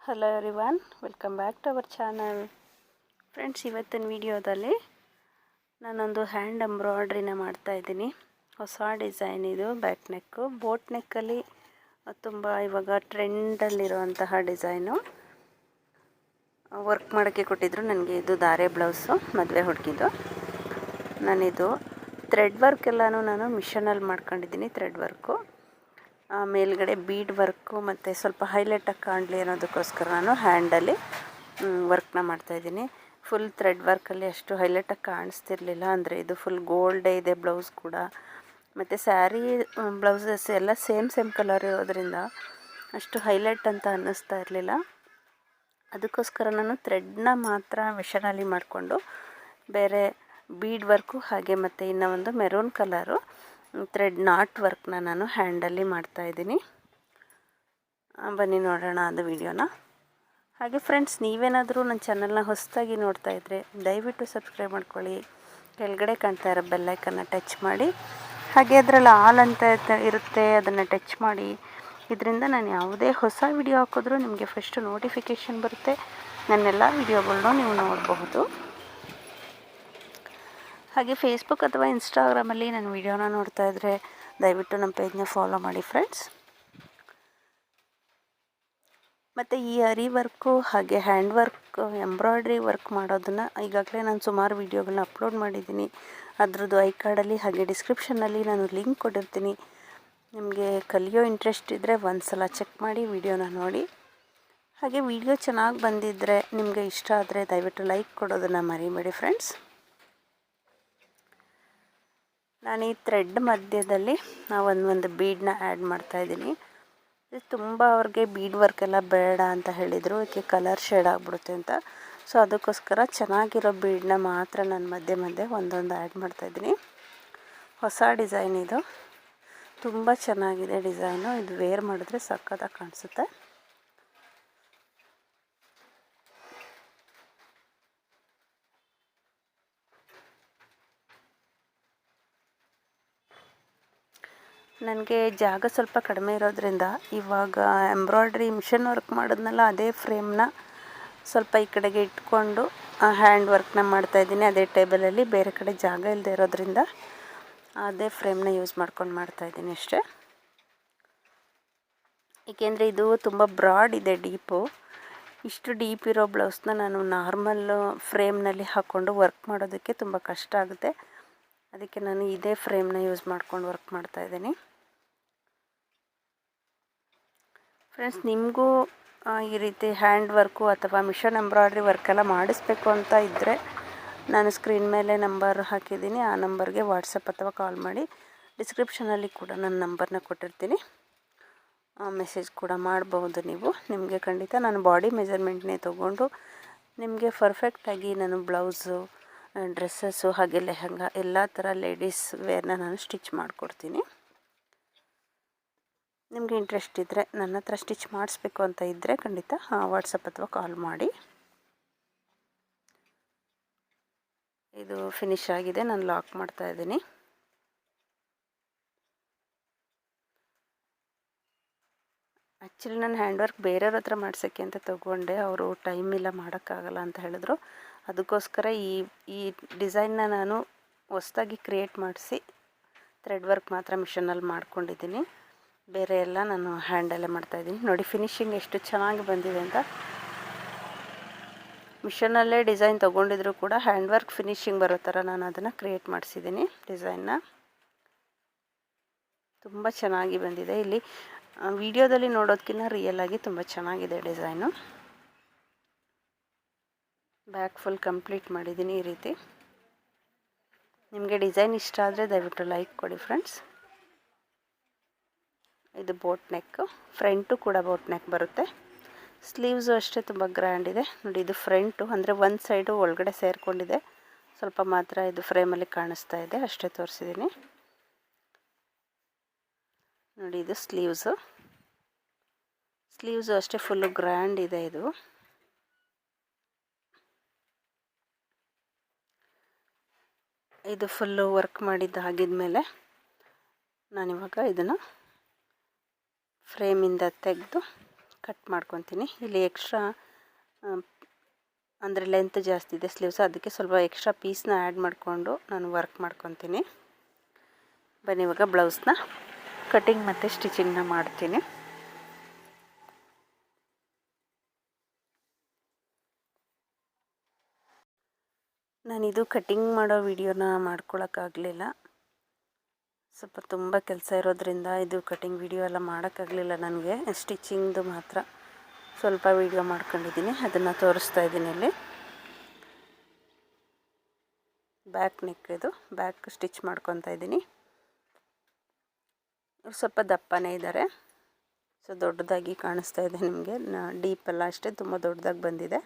Hello everyone, welcome back to our channel. Friends, ಇವತ್ತಿನ ವಿಡಿಯೋದಲ್ಲಿ ನಾನೊಂದು ಹ್ಯಾಂಡ್ ಎಂಬ್ರಾಯ್ಡ್ರಿನ ಮಾಡ್ತಾಯಿದ್ದೀನಿ. ಹೊಸ ಡಿಸೈನ್ ಇದು. ಬ್ಯಾಕ್ ನೆಕ್ಕು, ಬೋಟ್ ನೆಕ್ಕಲ್ಲಿ ತುಂಬ ಇವಾಗ ಟ್ರೆಂಡಲ್ಲಿರುವಂತಹ ಡಿಸೈನು. ವರ್ಕ್ ಮಾಡೋಕ್ಕೆ ಕೊಟ್ಟಿದ್ದರು ನನಗೆ. ಇದು ಧಾರೆ ಬ್ಲೌಸು, ಮದುವೆ ಹುಡುಗಿದು. ನಾನಿದು ಥ್ರೆಡ್ ವರ್ಕ್ ಎಲ್ಲನೂ ನಾನು ಮಿಷನಲ್ಲಿ ಮಾಡ್ಕೊಂಡಿದ್ದೀನಿ. ಥ್ರೆಡ್ ವರ್ಕು ಮೇಲ್ಗಡೆ ಬೀಡ್ ವರ್ಕು ಮತ್ತು ಸ್ವಲ್ಪ ಹೈಲೈಟಾಗಿ ಕಾಣಲಿ ಅನ್ನೋದಕ್ಕೋಸ್ಕರ ನಾನು ಹ್ಯಾಂಡಲ್ಲಿ ವರ್ಕ್ನ ಮಾಡ್ತಾಯಿದ್ದೀನಿ. ಫುಲ್ ಥ್ರೆಡ್ ವರ್ಕಲ್ಲಿ ಅಷ್ಟು ಹೈಲೈಟಾಗಿ ಕಾಣಿಸ್ತಿರ್ಲಿಲ್ಲ. ಅಂದರೆ ಇದು ಫುಲ್ ಗೋಲ್ಡೇ ಇದೆ ಬ್ಲೌಸ್ ಕೂಡ. ಮತ್ತು ಸ್ಯಾರಿ ಬ್ಲೌಸಸ್ ಎಲ್ಲ ಸೇಮ್ ಕಲರ್ ಇರೋದ್ರಿಂದ ಅಷ್ಟು ಹೈಲೈಟ್ ಅಂತ ಅನ್ನಿಸ್ತಾ ಇರಲಿಲ್ಲ. ಅದಕ್ಕೋಸ್ಕರ ನಾನು ಥ್ರೆಡ್ನ ಮಾತ್ರ ಮಿಷನಲ್ಲಿ ಮಾಡಿಕೊಂಡು ಬೇರೆ ಬೀಡ್ ವರ್ಕು ಹಾಗೆ ಮತ್ತು ಇನ್ನೂ ಒಂದು ಮೆರೂನ್ ಕಲರು ಥ್ರೆಡ್ ನಾಟ್ ವರ್ಕ್ನ ನಾನು ಹ್ಯಾಂಡಲ್ಲಿ ಮಾಡ್ತಾಯಿದ್ದೀನಿ. ಬನ್ನಿ ನೋಡೋಣ ಅದು ವಿಡಿಯೋನ. ಹಾಗೆ ಫ್ರೆಂಡ್ಸ್, ನೀವೇನಾದರೂ ನನ್ನ ಚಾನಲ್ನ ಹೊಸದಾಗಿ ನೋಡ್ತಾ ಇದ್ದರೆ ದಯವಿಟ್ಟು ಸಬ್ಸ್ಕ್ರೈಬ್ ಮಾಡ್ಕೊಳ್ಳಿ. ಕೆಳಗಡೆ ಕಾಣ್ತಾ ಇರೋ ಬೆಲ್ಲೈಕನ್ನ ಟಚ್ ಮಾಡಿ. ಹಾಗೆ ಅದರಲ್ಲಿ ಆಲ್ ಅಂತ ಇರುತ್ತೆ, ಅದನ್ನು ಟಚ್ ಮಾಡಿ. ಇದರಿಂದ ನಾನು ಯಾವುದೇ ಹೊಸ ವಿಡಿಯೋ ಹಾಕಿದ್ರೂ ನಿಮಗೆ ಫಸ್ಟು ನೋಟಿಫಿಕೇಷನ್ ಬರುತ್ತೆ. ನನ್ನೆಲ್ಲ ವಿಡಿಯೋಗಳನ್ನೂ ನೀವು ನೋಡಬಹುದು. ಹಾಗೆ ಫೇಸ್ಬುಕ್ ಅಥವಾ ಇನ್ಸ್ಟಾಗ್ರಾಮಲ್ಲಿ ನನ್ನ ವಿಡಿಯೋನ ನೋಡ್ತಾ ಇದ್ದರೆ ದಯವಿಟ್ಟು ನಮ್ಮ ಪೇಜ್ನ ಫಾಲೋ ಮಾಡಿ ಫ್ರೆಂಡ್ಸ್. ಮತ್ತು ಈ ಅರಿ ವರ್ಕು ಹಾಗೆ ಹ್ಯಾಂಡ್ ವರ್ಕ್ ಎಂಬ್ರಾಯ್ಡ್ರಿ ವರ್ಕ್ ಮಾಡೋದನ್ನು ಈಗಾಗಲೇ ನಾನು ಸುಮಾರು ವೀಡಿಯೋಗಳನ್ನ ಅಪ್ಲೋಡ್ ಮಾಡಿದ್ದೀನಿ. ಅದರದ್ದು ಐ ಕಾರ್ಡಲ್ಲಿ ಹಾಗೆ ಡಿಸ್ಕ್ರಿಪ್ಷನ್ನಲ್ಲಿ ನಾನು ಲಿಂಕ್ ಕೊಟ್ಟಿರ್ತೀನಿ. ನಿಮಗೆ ಕಲಿಯೋ ಇಂಟ್ರೆಸ್ಟ್ ಇದ್ದರೆ ಒಂದು ಸಲ ಚೆಕ್ ಮಾಡಿ, ವಿಡಿಯೋನ ನೋಡಿ. ಹಾಗೆ ವಿಡಿಯೋ ಚೆನ್ನಾಗಿ ಬಂದಿದ್ದರೆ, ನಿಮಗೆ ಇಷ್ಟ ಆದರೆ ದಯವಿಟ್ಟು ಲೈಕ್ ಕೊಡೋದನ್ನು ಮರಿಬೇಡಿ ಫ್ರೆಂಡ್ಸ್. ನಾನು ಈ ಥ್ರೆಡ್ ಮಧ್ಯದಲ್ಲಿ ಒಂದು ಬೀಡನ್ನ ಆ್ಯಡ್ ಮಾಡ್ತಾಯಿದ್ದೀನಿ. ಇದು ತುಂಬ ಅವ್ರಿಗೆ ಬೀಡ್ ವರ್ಕ್ ಎಲ್ಲ ಬೇಡ ಅಂತ ಹೇಳಿದರು, ಅದಕ್ಕೆ ಕಲರ್ ಶೇಡ್ ಆಗಿಬಿಡುತ್ತೆ ಅಂತ. ಸೊ ಅದಕ್ಕೋಸ್ಕರ ಚೆನ್ನಾಗಿರೋ ಬೀಡನ್ನ ಮಾತ್ರ ನಾನು ಮಧ್ಯೆ ಒಂದೊಂದು ಆ್ಯಡ್ ಮಾಡ್ತಾಯಿದ್ದೀನಿ. ಹೊಸ ಡಿಸೈನ್ ಇದು, ತುಂಬ ಚೆನ್ನಾಗಿದೆ ಡಿಸೈನು. ಇದು ವೇರ್ ಮಾಡಿದ್ರೆ ಸಕ್ಕತ್ತಾಗಿ ಕಾಣಿಸುತ್ತೆ. ನನಗೆ ಜಾಗ ಸ್ವಲ್ಪ ಕಡಿಮೆ ಇರೋದ್ರಿಂದ ಇವಾಗ ಎಂಬ್ರಾಯ್ಡ್ರಿ ಮಿಷನ್ ವರ್ಕ್ ಮಾಡೋದ್ನಲ್ಲ, ಅದೇ ಫ್ರೇಮ್ನ ಸ್ವಲ್ಪ ಈ ಕಡೆಗೆ ಇಟ್ಕೊಂಡು ಹ್ಯಾಂಡ್ ವರ್ಕ್ನ ಮಾಡ್ತಾಯಿದ್ದೀನಿ. ಅದೇ ಟೇಬಲಲ್ಲಿ, ಬೇರೆ ಕಡೆ ಜಾಗ ಇಲ್ಲದೆ ಇರೋದ್ರಿಂದ ಅದೇ ಫ್ರೇಮ್ನ ಯೂಸ್ ಮಾಡ್ಕೊಂಡು ಮಾಡ್ತಾಯಿದ್ದೀನಿ ಅಷ್ಟೇ. ಏಕೆಂದರೆ ಇದು ತುಂಬ ಬ್ರಾಡ್ ಇದೆ, ಡೀಪು. ಇಷ್ಟು ಡೀಪ್ ಇರೋ ಬ್ಲೌಸ್ನ ನಾನು ನಾರ್ಮಲ್ಲು ಫ್ರೇಮ್ನಲ್ಲಿ ಹಾಕ್ಕೊಂಡು ವರ್ಕ್ ಮಾಡೋದಕ್ಕೆ ತುಂಬ ಕಷ್ಟ ಆಗುತ್ತೆ. ಅದಕ್ಕೆ ನಾನು ಇದೇ ಫ್ರೇಮ್ನ ಯೂಸ್ ಮಾಡ್ಕೊಂಡು ವರ್ಕ್ ಮಾಡ್ತಾಯಿದ್ದೀನಿ. ಫ್ರೆಂಡ್ಸ್, ನಿಮಗೂ ಈ ರೀತಿ ಹ್ಯಾಂಡ್ ವರ್ಕು ಅಥವಾ ಮಿಷನ್ ಎಂಬ್ರಾಯ್ಡ್ರಿ ವರ್ಕೆಲ್ಲ ಮಾಡಿಸ್ಬೇಕು ಅಂತ ಇದ್ದರೆ ನಾನು ಸ್ಕ್ರೀನ್ ಮೇಲೆ ನಂಬರ್ ಹಾಕಿದ್ದೀನಿ. ಆ ನಂಬರ್ಗೆ ವಾಟ್ಸಪ್ ಅಥವಾ ಕಾಲ್ ಮಾಡಿ. ಡಿಸ್ಕ್ರಿಪ್ಷನಲ್ಲಿ ಕೂಡ ನನ್ನ ನಂಬರ್ನ ಕೊಟ್ಟಿರ್ತೀನಿ, ಮೆಸೇಜ್ ಕೂಡ ಮಾಡಬಹುದು ನೀವು. ನಿಮಗೆ ಖಂಡಿತ ನಾನು ಬಾಡಿ ಮೆಜರ್ಮೆಂಟ್ನೇ ತೊಗೊಂಡು ನಿಮಗೆ ಪರ್ಫೆಕ್ಟಾಗಿ ನಾನು ಬ್ಲೌಸು, ಡ್ರೆಸ್ಸಸ್ಸು ಹಾಗೆ ಲೆಹಂಗಾ ಎಲ್ಲ ಥರ ಲೇಡೀಸ್ ವೇರ್ನ ನಾನು ಸ್ಟಿಚ್ ಮಾಡಿಕೊಡ್ತೀನಿ. ನಿಮಗೆ ಇಂಟ್ರೆಸ್ಟ್ ಇದ್ದರೆ, ನನ್ನ ಹತ್ರ ಸ್ಟಿಚ್ ಮಾಡಿಸ್ಬೇಕು ಅಂತ ಇದ್ದರೆ ಖಂಡಿತ ವಾಟ್ಸಪ್ ಅಥವಾ ಕಾಲ್ ಮಾಡಿ. ಇದು ಫಿನಿಶ್ ಆಗಿದೆ, ನಾನು ಲಾಕ್ ಮಾಡ್ತಾಯಿದ್ದೀನಿ. ಆ್ಯಕ್ಚುಲಿ ನಾನು ಹ್ಯಾಂಡ್ ವರ್ಕ್ ಬೇರೆಯವ್ರ ಹತ್ರ ಮಾಡ್ಸೋಕ್ಕೆ ಅಂತ ತೊಗೊಂಡೆ. ಅವರು ಟೈಮ್ ಇಲ್ಲ, ಮಾಡೋಕ್ಕಾಗಲ್ಲ ಅಂತ ಹೇಳಿದ್ರು. ಅದಕ್ಕೋಸ್ಕರ ಈ ಡಿಸೈನ್ನ ನಾನು ಹೊಸದಾಗಿ ಕ್ರಿಯೇಟ್ ಮಾಡಿಸಿ ಥ್ರೆಡ್ ವರ್ಕ್ ಮಾತ್ರ ಮಿಷನಲ್ಲಿ ಮಾಡ್ಕೊಂಡಿದ್ದೀನಿ. ಬೇರೆ ಎಲ್ಲ ನಾನು ಹ್ಯಾಂಡಲ್ಲೇ ಮಾಡ್ತಾಯಿದ್ದೀನಿ. ನೋಡಿ ಫಿನಿಶಿಂಗ್ ಎಷ್ಟು ಚೆನ್ನಾಗಿ ಬಂದಿದೆ ಅಂತ. ಮಿಷನಲ್ಲೇ ಡಿಸೈನ್ ತೊಗೊಂಡಿದ್ರು ಕೂಡ ಹ್ಯಾಂಡ್ ವರ್ಕ್ ಫಿನಿಶಿಂಗ್ ಬರೋ ಥರ ನಾನು ಅದನ್ನು ಕ್ರಿಯೇಟ್ ಮಾಡಿಸಿದ್ದೀನಿ. ಡಿಸೈನ್ನ ತುಂಬ ಚೆನ್ನಾಗಿ ಬಂದಿದೆ. ಇಲ್ಲಿ ವಿಡಿಯೋದಲ್ಲಿ ನೋಡೋದಕ್ಕಿಂತ ರಿಯಲಾಗಿ ತುಂಬ ಚೆನ್ನಾಗಿದೆ ಡಿಸೈನು. ಬ್ಯಾಕ್ ಫುಲ್ ಕಂಪ್ಲೀಟ್ ಮಾಡಿದ್ದೀನಿ ಈ ರೀತಿ. ನಿಮಗೆ ಡಿಸೈನ್ ಇಷ್ಟ ಆದರೆ ದಯವಿಟ್ಟು ಲೈಕ್ ಕೊಡಿ ಫ್ರೆಂಡ್ಸ್. ಇದು ಬೋಟ್ ನೆಕ್ಕು, ಫ್ರಂಟು ಕೂಡ ಬೋಟ್ ನೆಕ್ ಬರುತ್ತೆ. ಸ್ಲೀವ್ಸು ಅಷ್ಟೇ ತುಂಬ ಗ್ರ್ಯಾಂಡ್ ಇದೆ. ನೋಡಿ, ಇದು ಫ್ರಂಟು, ಅಂದರೆ ಒಂದು ಸೈಡು ಒಳಗಡೆ ಸೇರಿಕೊಂಡಿದೆ, ಸ್ವಲ್ಪ ಮಾತ್ರ ಇದು ಫ್ರೇಮಲ್ಲಿ ಕಾಣಿಸ್ತಾ ಇದೆ, ಅಷ್ಟೇ ತೋರಿಸಿದ್ದೀನಿ. ನೋಡಿ, ಇದು ಸ್ಲೀವ್ಸು ಅಷ್ಟೇ ಫುಲ್ಲು ಗ್ರ್ಯಾಂಡ್ ಇದೆ. ಇದು ಫುಲ್ಲು ವರ್ಕ್ ಮಾಡಿದ್ದು ಆಗಿದ್ಮೇಲೆ ನಾನಿವಾಗ ಇದನ್ನು ಫ್ರೇಮಿಂದ ತೆಗೆದು ಕಟ್ ಮಾಡ್ಕೊತೀನಿ. ಇಲ್ಲಿ ಎಕ್ಸ್ಟ್ರಾ ಅಂದರೆ ಲೆಂತ್ ಜಾಸ್ತಿ ಇದೆ ಸ್ಲೀವ್ಸ್, ಅದಕ್ಕೆ ಸ್ವಲ್ಪ ಎಕ್ಸ್ಟ್ರಾ ಪೀಸ್ನ ಆ್ಯಡ್ ಮಾಡಿಕೊಂಡು ನಾನು ವರ್ಕ್ ಮಾಡ್ಕೊತೀನಿ. ಬನ್ನಿ ಇವಾಗ ಬ್ಲೌಸ್ನ ಕಟಿಂಗ್ ಮತ್ತು ಸ್ಟಿಚಿಂಗ್ನ ಮಾಡ್ತೀನಿ. ನಾನಿದು ಕಟಿಂಗ್ ಮಾಡೋ ವಿಡಿಯೋನ ಮಾಡ್ಕೊಳಕ್ಕಾಗಲಿಲ್ಲ, ಸ್ವಲ್ಪ ತುಂಬ ಕೆಲಸ ಇರೋದ್ರಿಂದ ಇದು ಕಟಿಂಗ್ ವಿಡಿಯೋ ಎಲ್ಲ ಮಾಡೋಕ್ಕಾಗಲಿಲ್ಲ ನನಗೆ. ಸ್ಟಿಚಿಂಗ್ದು ಮಾತ್ರ ಸ್ವಲ್ಪ ವಿಡಿಯೋ ಮಾಡ್ಕೊಂಡಿದ್ದೀನಿ, ಅದನ್ನು ತೋರಿಸ್ತಾ ಇದ್ದೀನಿ. ಇಲ್ಲಿ ಬ್ಯಾಕ್ ನೆಕ್, ಇದು ಬ್ಯಾಕ್ ಸ್ಟಿಚ್ ಮಾಡ್ಕೊತಾ ಇದ್ದೀನಿ. ಸ್ವಲ್ಪ ದಪ್ಪನೇ ಇದ್ದಾರೆ, ಸೊ ದೊಡ್ಡದಾಗಿ ಕಾಣಿಸ್ತಾ ಇದೆ ನಿಮಗೆ. ಡೀಪ್ ಎಲ್ಲ ಅಷ್ಟೇ ತುಂಬ ದೊಡ್ಡದಾಗಿ ಬಂದಿದೆ.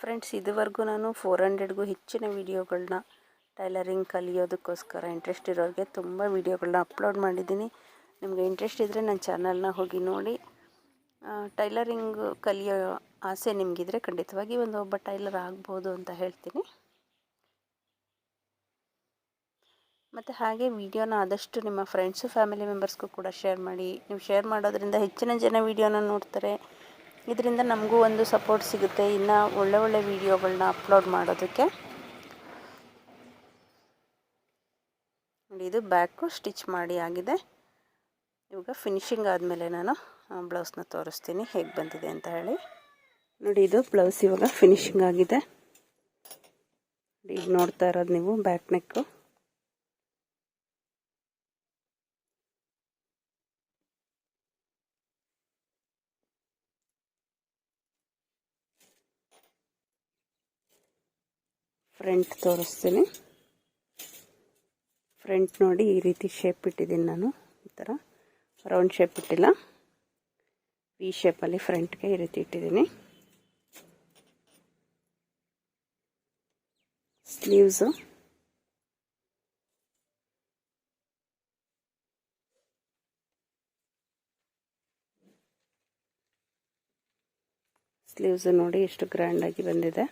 ಫ್ರೆಂಡ್ಸ್, ಇದುವರೆಗೂ ನಾನು 400ಗೂ ಹೆಚ್ಚಿನ ವೀಡಿಯೋಗಳನ್ನ ಟೈಲರಿಂಗ್ ಕಲಿಯೋದಕ್ಕೋಸ್ಕರ ಇಂಟ್ರೆಸ್ಟ್ ಇರೋರಿಗೆ ತುಂಬ ವೀಡಿಯೋಗಳನ್ನ ಅಪ್ಲೋಡ್ ಮಾಡಿದ್ದೀನಿ. ನಿಮಗೆ ಇಂಟ್ರೆಸ್ಟ್ ಇದ್ದರೆ ನನ್ನ ಚಾನಲ್ನ ಹೋಗಿ ನೋಡಿ. ಟೈಲರಿಂಗ್ ಕಲಿಯೋ ಆಸೆ ನಿಮಗಿದ್ರೆ ಖಂಡಿತವಾಗಿ ಒಬ್ಬ ಟೈಲರ್ ಆಗ್ಬೋದು ಅಂತ ಹೇಳ್ತೀನಿ. ಮತ್ತು ಹಾಗೆ ವಿಡಿಯೋನ ಆದಷ್ಟು ನಿಮ್ಮ ಫ್ರೆಂಡ್ಸು ಫ್ಯಾಮಿಲಿ ಮೆಂಬರ್ಸ್ಗೂ ಕೂಡ ಶೇರ್ ಮಾಡಿ. ನೀವು ಶೇರ್ ಮಾಡೋದ್ರಿಂದ ಹೆಚ್ಚಿನ ಜನ ವಿಡಿಯೋನ ನೋಡ್ತಾರೆ. ಇದರಿಂದ ನಮಗೂ ಒಂದು ಸಪೋರ್ಟ್ ಸಿಗುತ್ತೆ ಇನ್ನು ಒಳ್ಳೆ ವೀಡಿಯೋಗಳನ್ನ ಅಪ್ಲೋಡ್ ಮಾಡೋದಕ್ಕೆ. ನೋಡಿ, ಇದು ಬ್ಯಾಕು ಸ್ಟಿಚ್ ಮಾಡಿ ಆಗಿದೆ. ಇವಾಗ ಫಿನಿಶಿಂಗ್ ಆದಮೇಲೆ ನಾನು ಬ್ಲೌಸ್ನ ತೋರಿಸ್ತೀನಿ ಹೇಗೆ ಬಂದಿದೆ ಅಂತ ಹೇಳಿ. ನೋಡಿ, ಇದು ಬ್ಲೌಸ್ ಇವಾಗ ಫಿನಿಶಿಂಗ್ ಆಗಿದೆ. ಈಗ ನೋಡ್ತಾ ಇರೋದು ನೀವು ಬ್ಯಾಕ್ ನೆಕ್ಕು. ಫ್ರಂಟ್ ತೋರಿಸ್ತೀನಿ. ಫ್ರಂಟ್ ನೋಡಿ, ಈ ರೀತಿ ಶೇಪ್ ಇಟ್ಟಿದ್ದೀನಿ ನಾನು. ಈ ಥರ ರೌಂಡ್ ಶೇಪ್ ಇಟ್ಟಿಲ್ಲ, ವಿ ಶೇಪಲ್ಲಿ ಫ್ರಂಟ್ಗೆ ಈ ರೀತಿ ಇಟ್ಟಿದ್ದೀನಿ. ಸ್ಲೀವ್ಸು ನೋಡಿ ಎಷ್ಟು ಗ್ರ್ಯಾಂಡಾಗಿ ಬಂದಿದೆ.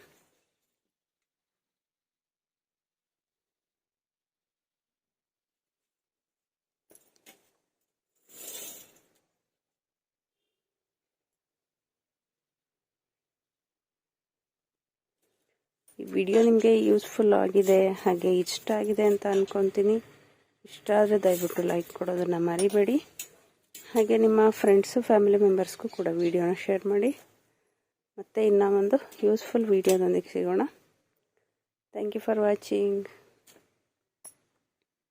ಈ ವಿಡಿಯೋ ನಿಮಗೆ ಯೂಸ್ಫುಲ್ ಆಗಿದೆ, ಹಾಗೆ ಇಷ್ಟ ಆಗಿದೆ ಅಂತ ಅಂದ್ಕೊತೀನಿ. ಇಷ್ಟ ಆದರೆ ದಯವಿಟ್ಟು ಲೈಕ್ ಕೊಡೋದನ್ನು ಮರಿಬೇಡಿ. ಹಾಗೆ ನಿಮ್ಮ ಫ್ರೆಂಡ್ಸು ಫ್ಯಾಮಿಲಿ ಮೆಂಬರ್ಸ್ಗೂ ಕೂಡ ವಿಡಿಯೋನ ಶೇರ್ ಮಾಡಿ. ಮತ್ತು ಇನ್ನೂ ಒಂದು ಯೂಸ್ಫುಲ್ ವಿಡಿಯೋದೊಂದಿಗೆ ಸಿಗೋಣ. Thank you for watching.